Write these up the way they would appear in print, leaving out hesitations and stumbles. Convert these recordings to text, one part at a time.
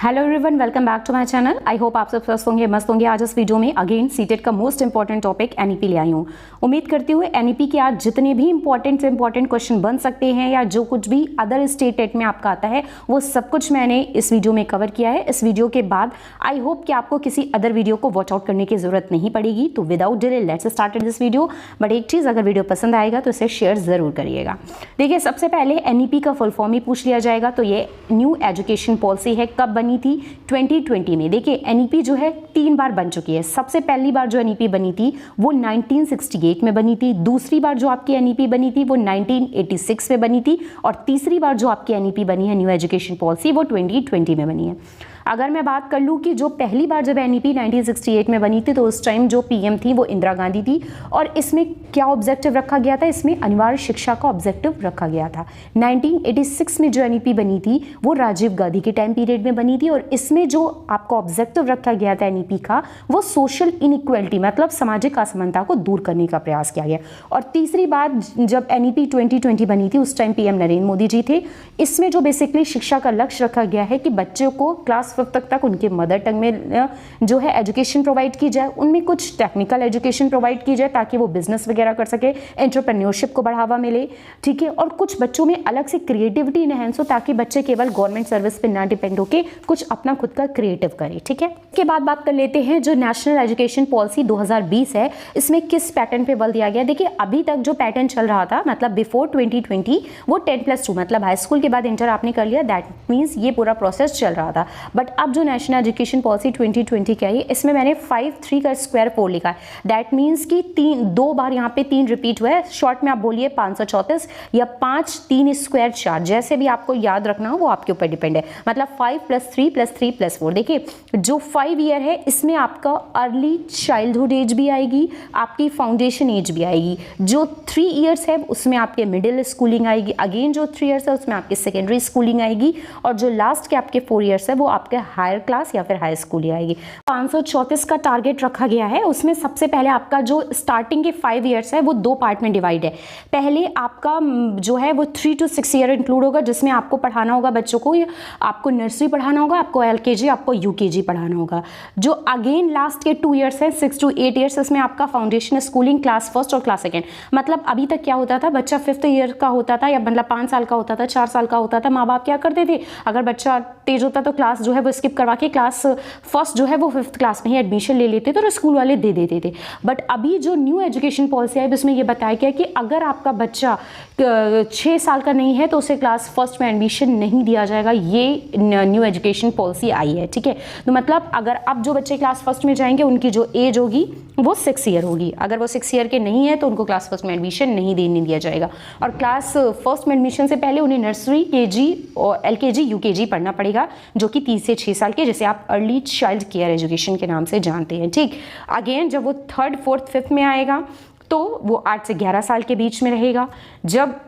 Hello everyone, welcome back to my channel. I hope आप सब स्वस्थ होंगे, मस्त होंगे। आज इस वीडियो में अगेन सीटेट का मोस्ट इंपॉर्टेंट टॉपिक एनईपी ले आई हूँ। उम्मीद करती हूँ एनईपी के आज जितने भी इंपॉर्टेंट से इंपॉर्टेंट क्वेश्चन बन सकते हैं या जो कुछ भी अदर स्टेट टेट में आपका आता है वो सब कुछ मैंने इस वीडियो में कवर किया है। इस वीडियो के बाद आई होप कि आपको किसी अदर वीडियो को वॉच आउट करने की जरूरत नहीं पड़ेगी। तो without delay let's start this video. But एक चीज़, अगर वीडियो पसंद आएगा तो इसे शेयर जरूर करिएगा। देखिए, सबसे पहले एनईपी का फुल फॉर्म ही पूछ लिया जाएगा। तो ये न्यू एजुकेशन पॉलिसी है, कब बनी थी? 2020 में। देखिए, एनईपी जो है 3 बार बन चुकी है। सबसे पहली बार जो एनईपी बनी थी वो 1968 में बनी थी। दूसरी बार जो आपकी एनईपी बनी थी वो 1986 में बनी थी। और तीसरी बार जो आपकी एनईपी बनी है न्यू एजुकेशन पॉलिसी वो 2020 में बनी है। अगर मैं बात कर लूँ कि जो पहली बार जब एनईपी 1968 में बनी थी तो उस टाइम जो पीएम थी वो इंदिरा गांधी थी। और इसमें क्या ऑब्जेक्टिव रखा गया था? इसमें अनिवार्य शिक्षा का ऑब्जेक्टिव रखा गया था। 1986 में जो एनईपी बनी थी वो राजीव गांधी के टाइम पीरियड में बनी थी। और इसमें जो आपका ऑब्जेक्टिव रखा गया था एनईपी का वो सोशल इनइक्वलिटी, मतलब सामाजिक असमानता को दूर करने का प्रयास किया गया। और तीसरी बार जब एनईपी 2020 बनी थी उस टाइम पीएम नरेंद्र मोदी जी थे। इसमें जो बेसिकली शिक्षा का लक्ष्य रखा गया है कि बच्चों को क्लास 5 तक उनके मदर टंग में जो है एजुकेशन प्रोवाइड की जाए, उनमें कुछ टेक्निकल एजुकेशन प्रोवाइड की जाए ताकि वो बिजनेस वगैरह कर सके, एंटरप्रेन्योरशिप को बढ़ावा मिले, ठीक है। और कुछ बच्चों में अलग से क्रिएटिविटी इनहेंस हो ताकि बच्चे केवल गवर्नमेंट सर्विस पे ना डिपेंड होके कुछ अपना खुद का क्रिएटिव करे, ठीक है। इसके बाद बात कर लेते हैं जो नेशनल एजुकेशन पॉलिसी 2020 है, इसमें किस पैटर्न पे बल दिया गया। देखिए, अभी तक जो पैटर्न चल रहा था, मतलब बिफोर 2020 वो 10+2 मतलब हाई स्कूल के बाद इंटर आपने कर लिया, दैट मीन्स ये पूरा प्रोसेस चल रहा था। बट अब जो नेशनल एजुकेशन पॉलिसी 2020 की आई है इसमें मैंने 5 3 का स्क्वायर 4 लिखा है। दैट मीन्स कि 2 बार यहाँ पे 3 रिपीट हुआ है। शॉर्ट में आप बोलिए 534 या 5 3 स्क्वायर 4, जैसे भी आपको याद रखना हो वो आपके ऊपर डिपेंड है। मतलब 5 + 3 + 3 + 4। देखिए, जो 5 ईयर है इसमें आपका अर्ली चाइल्डहुड एज भी आएगी, आपकी फाउंडेशन एज भी आएगी। जो 3 ईयर्स है उसमें आपके मिडिल स्कूलिंग आएगी। अगेन जो 3 ईयर्स है उसमें आपकी सेकेंडरी स्कूलिंग आएगी। और जो लास्ट के आपके 4 ईयर्स है वो आपके हायर क्लास या फिर हाई स्कूल ही आएगी। 534 का टारगेट रखा गया है। उसमें सबसे पहले आपका जो स्टार्टिंग के 5 ईयर्स है वो 2 पार्ट में डिवाइड है। पहले आपका जो है वो 3 to 6 ईयर इंक्लूड होगा, जिसमें आपको पढ़ाना होगा बच्चों को, आपको नर्सरी पढ़ाना होगा, आपको एलकेजी, आपको यूकेजी पढ़ाना होगा। जो अगेन लास्ट के 2 ईयर्स है 6 to 8 ईयर्स, इसमें आपका फाउंडेशन स्कूलिंग क्लास 1 और क्लास 2। मतलब अभी तक क्या होता था, बच्चा 5th ईयर का होता था या मतलब 5 साल का होता था, 4 साल का होता था, माँ बाप क्या करते थे, अगर बच्चा तेज होता तो क्लास जो है वो स्किप करवा के क्लास 1 जो है वो 5th क्लास में ही एडमिशन ले लेते थे और स्कूल वाले दे देते थे। बट अभी जो न्यू एजुकेशन पॉलिसी है उसमें ये बताया गया कि अगर आपका बच्चा 6 साल का नहीं है तो उसे क्लास 1 में एडमिशन नहीं दिया जाएगा। ये न्यू एजुकेशन पॉलिसी आई है, ठीक है। तो मतलब अगर अब जो बच्चे क्लास 1 में जाएंगे उनकी जो एज होगी वो 6 ईयर होगी। अगर वो 6 ईयर के नहीं है तो उनको क्लास 1 में एडमिशन नहीं देने दिया जाएगा। और क्लास 1 में एडमिशन से पहले उन्हें नर्सरी, केजी और एलकेजी, यूकेजी पढ़ना पड़ेगा, जो कि 3 से 6 साल के, जिसे आप अर्ली चाइल्ड केयर एजुकेशन के नाम से जानते हैं, ठीक। अगेन जब वो 3rd 4th 5th में आएगा तो वो 8 से 11 साल के बीच में रहेगा। जब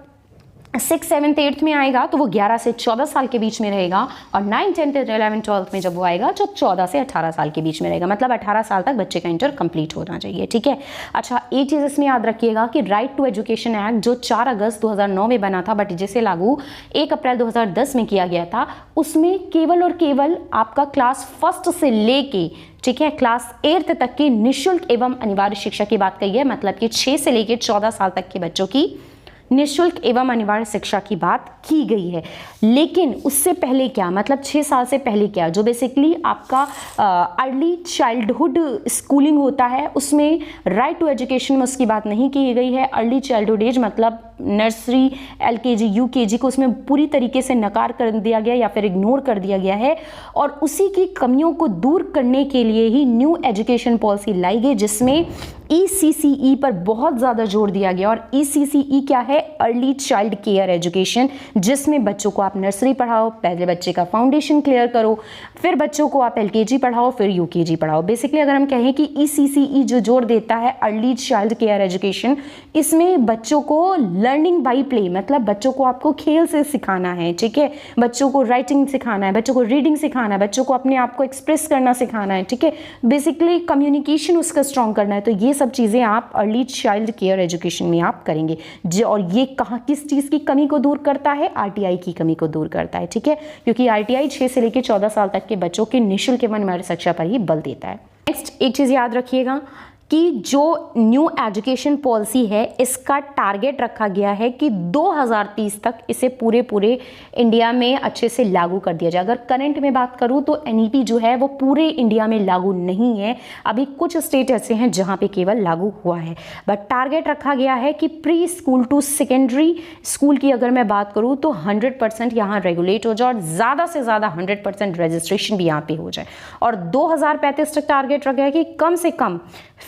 6th 7th 8th में आएगा तो वो 11 से 14 साल के बीच में रहेगा। और 9th 10th 11th 12th में जब वो आएगा तो 14 से 18 साल के बीच में रहेगा। मतलब 18 साल तक बच्चे का इंटर कंप्लीट होना चाहिए, ठीक है। अच्छा, एक चीज़ इसमें याद रखिएगा कि राइट टू एजुकेशन एक्ट जो 4 अगस्त 2009 में बना था बट जिसे लागू 1 अप्रैल 2010 में किया गया था, उसमें केवल और केवल आपका क्लास 1 से लेके, ठीक है, क्लास 8th तक की निःशुल्क एवं अनिवार्य शिक्षा की बात कही है। मतलब कि 6 से लेके 14 साल तक के बच्चों की निःशुल्क एवं अनिवार्य शिक्षा की बात की गई है। लेकिन उससे पहले क्या, मतलब 6 साल से पहले क्या, जो बेसिकली आपका अर्ली चाइल्डहुड स्कूलिंग होता है उसमें राइट टू एजुकेशन में उसकी बात नहीं की गई है। अर्ली चाइल्डहुड एज मतलब नर्सरी, एलकेजी, यूकेजी को उसमें पूरी तरीके से नकार कर दिया गया या फिर इग्नोर कर दिया गया है। और उसी की कमियों को दूर करने के लिए ही न्यू एजुकेशन पॉलिसी लाई गई, जिसमें ECCE पर बहुत ज़्यादा जोर दिया गया। और ECCE क्या है? अर्ली चाइल्ड केयर एजुकेशन, जिसमें बच्चों को आप नर्सरी पढ़ाओ, पहले बच्चे का फाउंडेशन क्लियर करो, फिर बच्चों को आप एलकेजी पढ़ाओ, फिर यूकेजी पढ़ाओ। बेसिकली अगर हम कहें कि ECCE जो जोर देता है अर्ली चाइल्ड केयर एजुकेशन, इसमें बच्चों को लर्निंग बाई प्ले, मतलब बच्चों को आपको खेल से सिखाना है, ठीक है, बच्चों को राइटिंग सिखाना है, बच्चों को रीडिंग सिखाना है, बच्चों को अपने आप को एक्सप्रेस करना सिखाना है, ठीक है, बेसिकली कम्युनिकेशन उसका स्ट्रॉन्ग करना है। तो ये सब चीज़ें आप अर्ली चाइल्ड केयर एजुकेशन में आप करेंगे और ये कहाँ किस चीज़ की कमी को दूर करता है, आरटीआई की कमी को दूर करता है, ठीक है, क्योंकि आरटीआई 6 से लेकर 14 साल तक के बच्चों के निःशुल्क एवं अनिवार्य शिक्षा पर ही बल देता है। नेक्स्ट एक चीज़ याद रखिएगा कि जो न्यू एजुकेशन पॉलिसी है इसका टारगेट रखा गया है कि 2030 तक इसे पूरे इंडिया में अच्छे से लागू कर दिया जाए। अगर करंट में बात करूं तो एनईपी जो है वो पूरे इंडिया में लागू नहीं है, अभी कुछ स्टेट ऐसे हैं जहां पे केवल लागू हुआ है, बट टारगेट रखा गया है कि pre school to secondary school की अगर मैं बात करूं तो 100% यहाँ रेगुलेट हो जाए और ज़्यादा से ज़्यादा 100% रजिस्ट्रेशन भी यहाँ पे हो जाए। और 2035 तक टारगेट रखा है कि कम से कम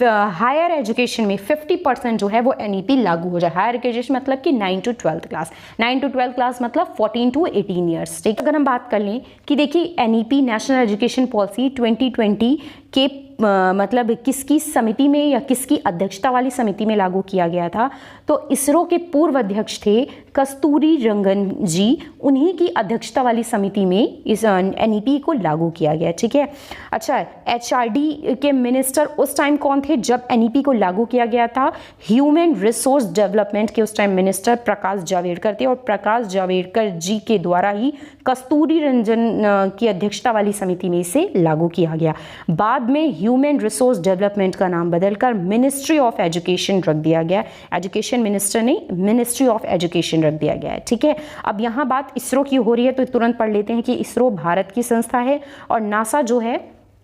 हायर एजुकेशन में 50% जो है वो एनईपी लागू हो जाए। हायर एजुकेशन मतलब कि 9 to 12th class, 9 to 12th class मतलब 14 to 18 ईयर्स, ठीक है। अगर हम बात कर लें कि देखिए एनईपी नेशनल एजुकेशन पॉलिसी 2020 के मतलब किसकी समिति में या किसकी अध्यक्षता वाली समिति में लागू किया गया था, तो इसरो के पूर्व अध्यक्ष थे कस्तूरी रंगन जी, उन्हीं की अध्यक्षता वाली समिति में इस एनईपी को लागू किया गया, ठीक है। अच्छा, एचआरडी के मिनिस्टर उस टाइम कौन थे जब एनईपी को लागू किया गया था? ह्यूमन रिसोर्स डेवलपमेंट के उस टाइम मिनिस्टर प्रकाश जावड़ेकर थे और प्रकाश जावड़ेकर जी के द्वारा ही कस्तूरी रंजन की अध्यक्षता वाली समिति में इसे लागू किया गया। बाद में ह्यूमन रिसोर्स डेवलपमेंट का नाम बदलकर मिनिस्ट्री ऑफ एजुकेशन रख दिया गया, एजुकेशन मिनिस्टर नहीं, मिनिस्ट्री ऑफ एजुकेशन रख दिया गया है, ठीक है। अब यहाँ बात इसरो की हो रही है तो तुरंत पढ़ लेते हैं कि इसरो भारत की संस्था है और नासा जो है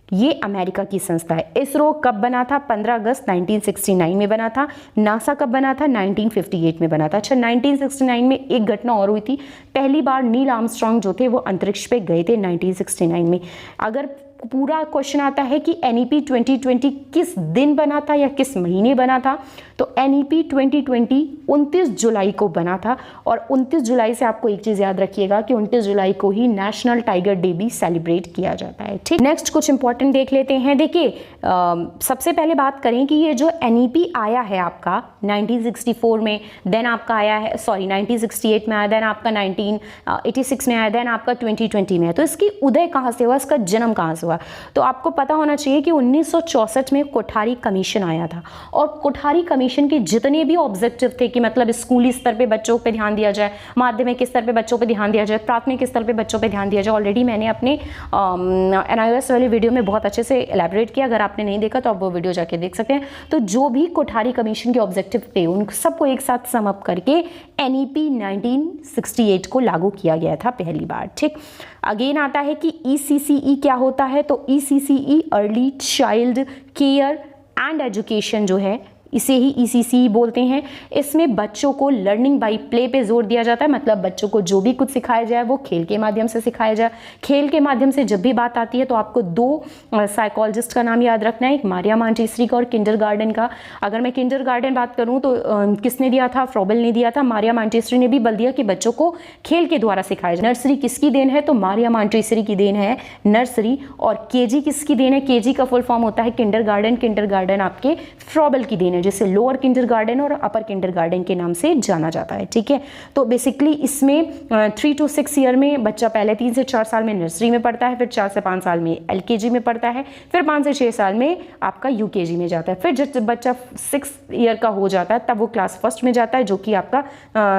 ये अमेरिका की संस्था है। इसरो कब बना था? 15 अगस्त 1969 में बना था। नासा कब बना था? 1958 में बना था। अच्छा, 1969 में एक घटना और हुई थी, पहली बार नील आर्मस्ट्रांग जो थे वो अंतरिक्ष पे गए थे 1969 में। अगर पूरा क्वेश्चन आता है कि एनईपी 2020 किस दिन बना था या किस महीने बना था, तो एनईपी 2020 29 जुलाई को बना था और 29 जुलाई से आपको एक चीज़ याद रखिएगा कि 29 जुलाई को ही नेशनल टाइगर डे भी सेलिब्रेट किया जाता है, ठीक। नेक्स्ट कुछ इंपॉर्टेंट देख लेते हैं। देखिए सबसे पहले बात करें कि ये जो एनईपी आया है आपका 1964 में, देन आपका आया है 1968 में आया, देन आपका 1986 में आया, देन आपका 2020 में है। तो इसकी उदय कहाँ से हुआ, इसका जन्म कहाँ से हुआ? तो आपको पता होना चाहिए कि 1964 में कोठारी कमीशन आया था और कोठारी कमीशन के जितने भी ऑब्जेक्टिव थे कि मतलब स्कूली स्तर पे बच्चों पे ध्यान दिया जाए, माध्यमिक स्तर पे बच्चों पे ध्यान दिया जाए, प्राथमिक स्तर पे बच्चों पे ध्यान दिया जाए। ऑलरेडी मैंने अपने एनआईओएस वाले वीडियो में बहुत अच्छे से एलैबोरेट किया, अगर आपने नहीं देखा तो आप वो वीडियो जाके देख सकते हैं। तो जो भी कोठारी कमीशन के ऑब्जेक्टिव थे उन सबको एक साथ सम अप करके एनईपी 1968 को लागू किया गया था पहली बार, ठीक। अगेन आता है कि ईसीसीई क्या होता है, तो ECCE early child care and education जो है इसे ही ईसीसी बोलते हैं। इसमें बच्चों को लर्निंग बाय प्ले पे जोर दिया जाता है, मतलब बच्चों को जो भी कुछ सिखाया जाए वो खेल के माध्यम से सिखाया जाए। खेल के माध्यम से जब भी बात आती है तो आपको दो साइकोलॉजिस्ट का नाम याद रखना है, एक मारिया मॉन्टेसरी का और किंडरगार्टन का। अगर मैं किंडरगार्टन बात करूं तो किसने दिया था? फ्रॉबेल ने दिया था। मारिया मॉन्टेसरी ने भी बल दिया कि बच्चों को खेल के द्वारा सिखाया जाए। नर्सरी किसकी देन है? तो मारिया मॉन्टेसरी की देन है नर्सरी। और केजी किसकी देन है? केजी का फुल फॉर्म होता है किंडरगार्टन। किंडरगार्टन आपके फ्रॉबेल की देन है, जिसे लोअर किंडरगार्टन और अपर किंडरगार्टन के नाम से जाना जाता है, ठीक है। तो बेसिकली इसमें 3 to 6 ईयर में बच्चा पहले 3 से 4 साल में नर्सरी में पढ़ता है, फिर 4 से 5 साल में एलकेजी में पढ़ता है, फिर 5 से 6 साल में आपका यूकेजी में जाता है। फिर जब बच्चा 6 ईयर का हो जाता है तब वो क्लास फर्स्ट में जाता है, जो कि आपका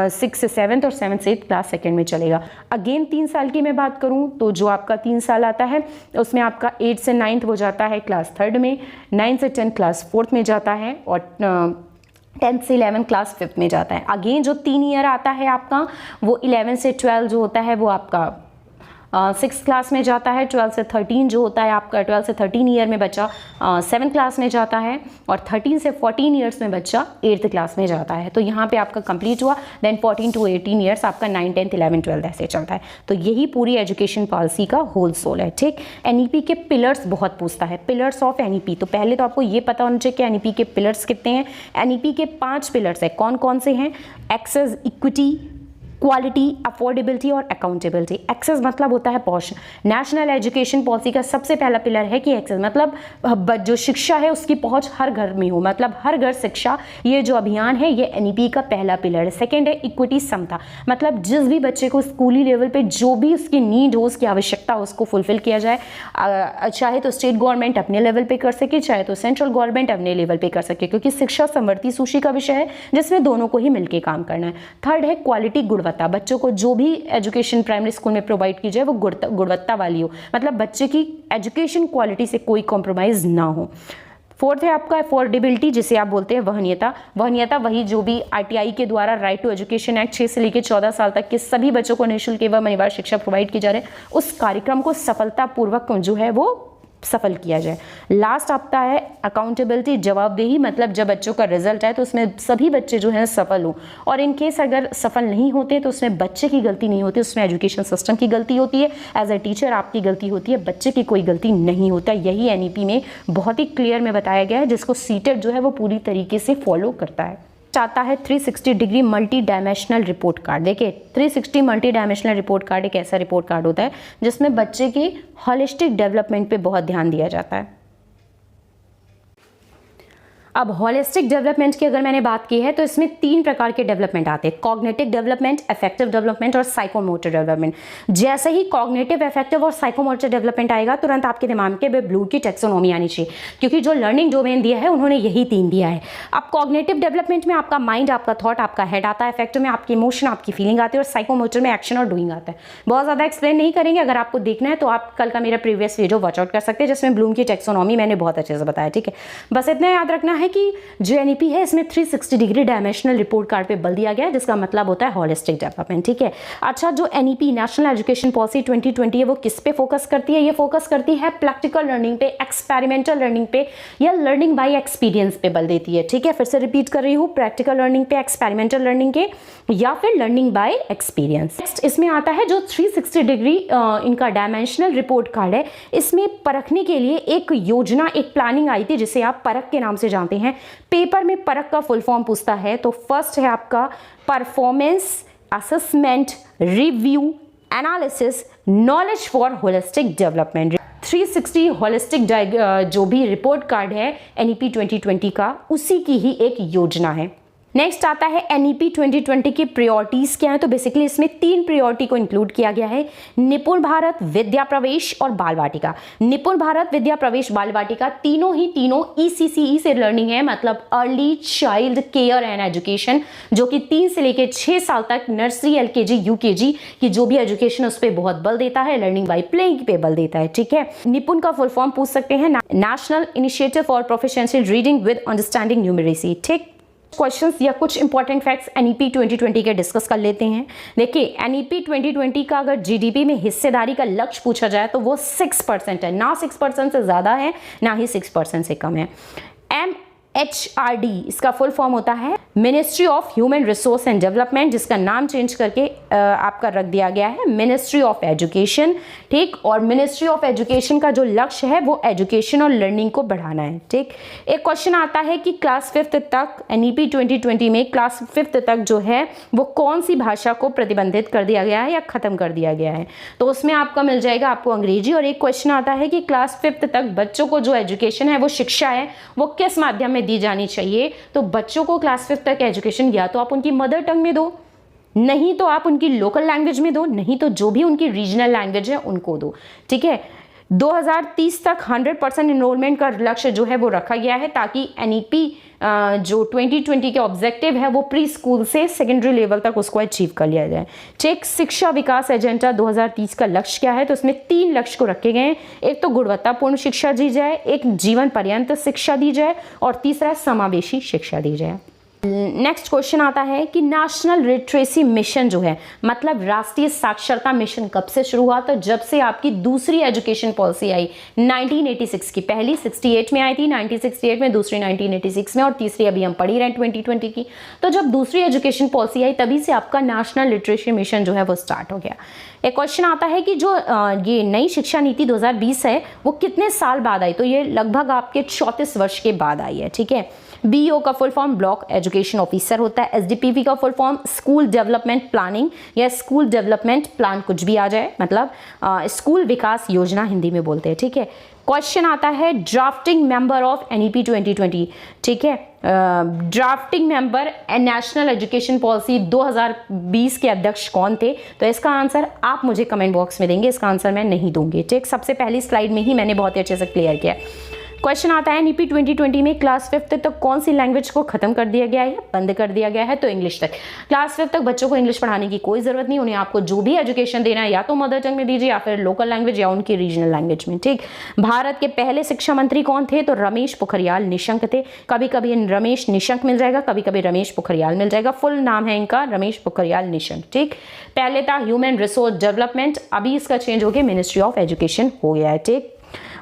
6 से 7th और 7 से 8th क्लास सेकेंड में चलेगा। अगेन 3 साल की मैं बात करूँ तो जो आपका 3 साल आता है उसमें आपका 8 से 9th वो जाता है क्लास 3rd में, 9 से 10 क्लास 4th में जाता है और 10th से 11 क्लास 5th में जाता है। अगेन जो 3 ईयर आता है आपका वो 11 से 12 जो होता है वो आपका 6th क्लास में जाता है। 12 से 13 जो होता है आपका 12 से 13 ईयर में बच्चा 7th क्लास में जाता है और 13 से 14 ईयर्स में बच्चा 8th क्लास में जाता है। तो यहाँ पे आपका कंप्लीट हुआ। देन 14 to 18 ईयर्स आपका 9, 10, 11, 12 ऐसे चलता है। तो यही पूरी एजुकेशन पॉलिसी का होल सोल है, ठीक। एनईपी के पिलर्स बहुत पूछता है, पिलर्स ऑफ एनईपी। तो पहले तो आपको ये पता होना चाहिए कि एनईपी के पिलर्स कितने हैं। एनईपी के 5 पिलर्स है। कौन कौन से हैं? एक्सेस, इक्विटी, क्वालिटी, अफोर्डेबिलिटी और अकाउंटेबिलिटी। एक्सेस मतलब होता है पहुंच। नेशनल एजुकेशन पॉलिसी का सबसे पहला पिलर है कि एक्सेस मतलब जो शिक्षा है उसकी पहुंच हर घर में हो, मतलब हर घर शिक्षा। ये जो अभियान है ये एनईपी का पहला पिलर है। सेकेंड है इक्विटी, समता, मतलब जिस भी बच्चे को स्कूली लेवल पे जो भी उसकी नीड हो, उसकी आवश्यकता हो, उसको फुलफिल किया जाए। चाहे तो स्टेट गवर्नमेंट अपने लेवल पे कर सके, चाहे तो सेंट्रल गवर्नमेंट अपने लेवल पे कर सके, क्योंकि शिक्षा समवर्ती सूची का विषय है जिसमें दोनों को ही मिलकर काम करना है। थर्ड है क्वालिटी, गुणवत्ता, बच्चों को जो भी एजुकेशन प्राइमरी स्कूल में प्रोवाइड की जाए वो गुणवत्ता वाली हो, मतलब बच्चे की एजुकेशन क्वालिटी से कोई कॉम्प्रोमाइज ना हो। फोर्थ है आपका अफोर्डेबिलिटी, जिसे आप बोलते हैं वहनीयता। वहनीयता वही जो भी आरटीआई के द्वारा राइट टू एजुकेशन एक्ट 6 से लेकर 14 साल तक के सभी बच्चों को निःशुल्क एवं अनिवार्य शिक्षा प्रोवाइड की जा रही है, उस कार्यक्रम को सफलतापूर्वक जो है वो सफल किया जाए। लास्ट आता है अकाउंटेबिलिटी, जवाबदेही, मतलब जब बच्चों का रिजल्ट आए तो उसमें सभी बच्चे जो है सफल हो, और इन केस अगर सफल नहीं होते तो उसमें बच्चे की गलती नहीं होती, उसमें एजुकेशन सिस्टम की गलती होती है। एज ए टीचर आपकी गलती होती है, बच्चे की कोई गलती नहीं होता। यही एनईपी में बहुत ही क्लियर में बताया गया है, जिसको सीटेट जो है वो पूरी तरीके से फॉलो करता है। आता है 360 degree multi dimensional report card. देखिए 360 मल्टी डायमेंशनल रिपोर्ट कार्ड एक ऐसा रिपोर्ट कार्ड होता है जिसमें बच्चे की होलिस्टिक डेवलपमेंट पे बहुत ध्यान दिया जाता है। अब होलिस्टिक डेवलपमेंट की अगर मैंने बात की है तो इसमें 3 प्रकार के डेवलपमेंट आते हैं, कॉग्निटिव डेवलपमेंट, अफेक्टिव डेवलपमेंट और साइकोमोटर डेवलपमेंट। जैसे ही कॉग्निटिव, अफेक्टिव और साइकोमोटर डेवलपमेंट आएगा तुरंत आपके दिमाग के ब्लूम की टैक्सोनॉमी आनी चाहिए, क्योंकि जो लर्निंग डोमेन दिया है उन्होंने यही 3 दिया है। अब कॉग्निटिव डेवलपमेंट में आपका माइंड, आपका थॉट, आपका हेड आता है, अफेक्टिव में आपकी इमोशन, आपकी फीलिंग आती है, और साइकोमोटर में एक्शन और डूइंग आता है। बहुत ज़्यादा एक्सप्लेन नहीं करेंगे, अगर आपको देखना है तो आप कल का मेरा प्रीवियस वीडियो वॉच आउट कर सकते हैं जिसमें ब्लूम की टैक्सोनॉमी मैंने बहुत अच्छे से बताया। ठीक है, बस इतना याद रखना है कि जो एनईपी है इसमें 360 डिग्री डायमेंशनल रिपोर्ट कार्ड पे बल दिया गया है, जिसका मतलब होता है होलिस्टिक डेवलपमेंट। ठीक है, अच्छा जो एनईपी नेशनल एजुकेशन पॉलिसी 2020 है वो किस पे फोकस करती है? ये फोकस करती है प्रैक्टिकल लर्निंग पे, एक्सपेरिमेंटल लर्निंग पे, या लर्निंग बाय एक्सपीरियंस पे बल देती है। ठीक है, फिर से रिपीट कर रही हूँ, प्रैक्टिकल लर्निंग पे, एक्सपेरिमेंटल लर्निंग के, या फिर लर्निंग बाय एक्सपीरियंस। नेक्स्ट इसमें आता है जो 360 डिग्री इनका डायमेंशनल रिपोर्ट कार्ड है, इसमें परखने के लिए एक योजना, एक प्लानिंग आई थी जिसे आप परख के नाम से जानते हैं। पेपर में परख का फुल फॉर्म पूछता है तो फर्स्ट है आपका performance assessment review analysis knowledge for holistic development. 360 holistic जो भी रिपोर्ट कार्ड है एनईपी 2020 का, उसी की ही एक योजना है। नेक्स्ट आता है एनईपी 2020 की प्रायोरिटीज क्या है, तो बेसिकली इसमें 3 प्रायोरिटी को इंक्लूड किया गया है, निपुण भारत, विद्या प्रवेश और बाल वाटिका। निपुण भारत, विद्या प्रवेश, बाल वाटिका तीनों ECCE से लर्निंग है, मतलब early child care and education, जो कि 3 से लेकर 6 साल तक नर्सरी, LKG, UKG की जो भी एजुकेशन उस पर बहुत बल देता है, लर्निंग बाय प्लेइंग पे बल देता है। ठीक है, निपुण का फुल फॉर्म पूछ सकते हैं, national initiative for proficiency reading with understanding numeracy. ठीक, क्वेश्चंस या कुछ इंपॉर्टेंट फैक्ट्स एनईपी 2020 के डिस्कस कर लेते हैं। देखिए एनईपी 2020 का अगर जीडीपी में हिस्सेदारी का लक्ष्य पूछा जाए तो वो 6% है, ना 6% से ज़्यादा है ना ही 6% से कम है। MHRD इसका फुल फॉर्म होता है ministry of human resource and development, जिसका नाम चेंज करके आपका रख दिया गया है मिनिस्ट्री ऑफ एजुकेशन। ठीक, और मिनिस्ट्री ऑफ एजुकेशन का जो लक्ष्य है वो एजुकेशन और लर्निंग को बढ़ाना है। ठीक, एक क्वेश्चन आता है कि क्लास 5th तक एनईपी 2020 में क्लास 5th तक जो है वो कौन सी भाषा को प्रतिबंधित कर दिया गया है या खत्म कर दिया गया है, तो उसमें आपका मिल जाएगा आपको अंग्रेजी। और एक क्वेश्चन आता है कि क्लास 5th तक बच्चों को जो एजुकेशन है वो शिक्षा है वो किस माध्यम में दी जानी चाहिए, तो बच्चों को क्लास 5th तक एजुकेशन या तो आप उनकी मदर टंग में दो, नहीं तो आप उनकी लोकल लैंग्वेज में दो, नहीं तो जो भी उनकी रीजनल लैंग्वेज है उनको दो। ठीक है, 2030 तक 100% इनरोलमेंट का लक्ष्य जो है वो रखा गया है, ताकि एनईपी जो 2020 के ऑब्जेक्टिव है वो प्री स्कूल से सेकेंडरी लेवल तक उसको अचीव कर लिया जाए। चेक शिक्षा विकास एजेंडा 2030 का लक्ष्य क्या है, तो इसमें 3 लक्ष्य को रखे गए हैं, एक तो गुणवत्तापूर्ण शिक्षा दी जाए, एक जीवन पर्यंत शिक्षा दी जाए, और तीसरा समावेशी शिक्षा दी जाए। नेक्स्ट क्वेश्चन आता है कि नेशनल लिटरेसी मिशन जो है, मतलब राष्ट्रीय साक्षरता मिशन कब से शुरू हुआ, तो जब से आपकी दूसरी एजुकेशन पॉलिसी आई 1986 की। पहली 68 में आई थी 1968 में, दूसरी 1986 में, और तीसरी अभी हम पढ़ ही रहे हैं 2020 की। तो जब दूसरी एजुकेशन पॉलिसी आई तभी से आपका नेशनल लिटरेसी मिशन जो है वो स्टार्ट हो गया। एक क्वेश्चन आता है कि जो ये नई शिक्षा नीति 2020 है वो कितने साल बाद आई, तो ये लगभग आपके 34 वर्ष के बाद आई है। ठीक है, BO का full form block education officer होता है। SDPP का full form school development planning या स्कूल डेवलपमेंट प्लान, कुछ भी आ जाए, मतलब स्कूल विकास योजना हिंदी में बोलते हैं, ठीक है। क्वेश्चन आता है ड्राफ्टिंग मेंबर ऑफ NEP 2020, ठीक है। Drafting member national education policy 2020 के अध्यक्ष कौन थे? तो इसका आंसर आप मुझे कमेंट बॉक्स में देंगे, इसका आंसर मैं नहीं दूंगी, ठीक। सबसे पहली स्लाइड में ही मैंने बहुत ही अच्छे से क्लियर किया। क्वेश्चन आता है NEP 2020 में क्लास 5 तक कौन सी लैंग्वेज को खत्म कर दिया गया है, बंद कर दिया गया है? तो इंग्लिश तक। क्लास 5 तक बच्चों को इंग्लिश पढ़ाने की कोई जरूरत नहीं, उन्हें आपको जो भी एजुकेशन देना है या तो मदर टंग में दीजिए या फिर लोकल लैंग्वेज या उनकी रीजनल लैंग्वेज में, ठीक। भारत के पहले शिक्षा मंत्री कौन थे? तो रमेश पोखरियाल निशंक थे। कभी कभी रमेश निशंक मिल जाएगा, कभी कभी रमेश पोखरियाल मिल जाएगा, फुल नाम है इनका रमेश पोखरियाल निशंक, ठीक। पहले था ह्यूमन रिसोर्स डेवलपमेंट, अभी इसका चेंज हो गया मिनिस्ट्री ऑफ एजुकेशन हो गया है, ठीक।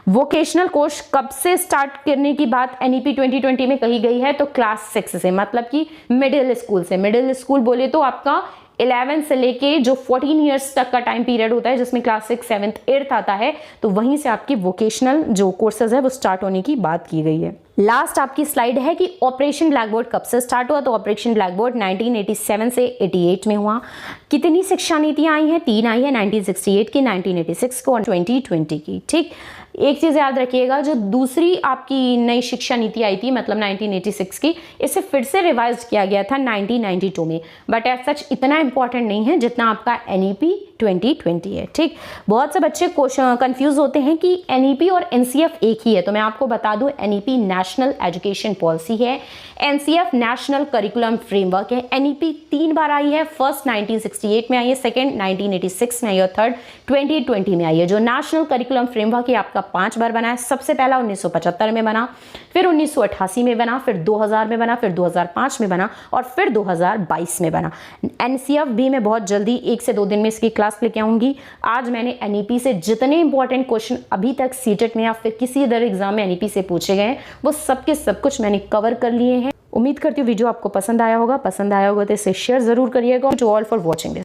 वोकेशनल कोर्स कब से स्टार्ट करने की बात NEP 2020 में कही गई है? तो क्लास 6 से, मतलब कि मिडिल स्कूल से। मिडिल स्कूल बोले तो आपका 11 से लेके जो 14 ईयर्स तक का टाइम पीरियड होता है, जिसमें क्लास 6, 7, 8 आता है, तो वहीं से आपकी वोकेशनल जो कोर्सेज है वो स्टार्ट होने की बात की गई है। लास्ट आपकी स्लाइड है कि ऑपरेशन ब्लैक बोर्ड कब से स्टार्ट हुआ? तो ऑपरेशन ब्लैक बोर्ड 1987 से 88 में हुआ। कितनी शिक्षा नीतियां आई हैं? 3 आई है, 1968 की, 1986 को और 2020 की, ठीक। एक चीज याद रखिएगा, जो दूसरी आपकी नई शिक्षा नीति आई थी, मतलब 1986 की, इसे फिर से रिवाइज किया गया था 1992 में, बट एज सच इतना इंपॉर्टेंट नहीं है जितना आपका NEP 2020 है, ठीक। बहुत से बच्चे कंफ्यूज होते हैं कि NEP और NCF एक ही है, तो मैं आपको बता दूं NEP नेशनल एजुकेशन पॉलिसी है, NCF नेशनल करिकुलम फ्रेमवर्क है। NEP 3 बार आई है, फर्स्ट 1968 में आई है, सेकंड 1986 में आई है और थर्ड 2020 में आई है। जो नेशनल करिकुलम फ्रेमवर्क है आपका 5 बार बना है। सबसे पहला 1975 में बना, फिर 1988 में बना, फिर 2000 में बना, फिर 2005 में बना और फिर 2022 में बना। NCF भी मैं बहुत जल्दी 1 से 2 दिन में इसकी क्लास लेके आऊंगी। आज मैंने NEP से जितने इंपॉर्टेंट क्वेश्चन अभी तक सीटेट में या फिर किसी अदर एग्जाम में NEP से पूछे गए हैं, वो सब के सब कुछ मैंने कवर कर लिए हैं। उम्मीद करती हूँ वीडियो आपको पसंद आया होगा तो इसे शेयर जरूर करिएगा। To all for watching this.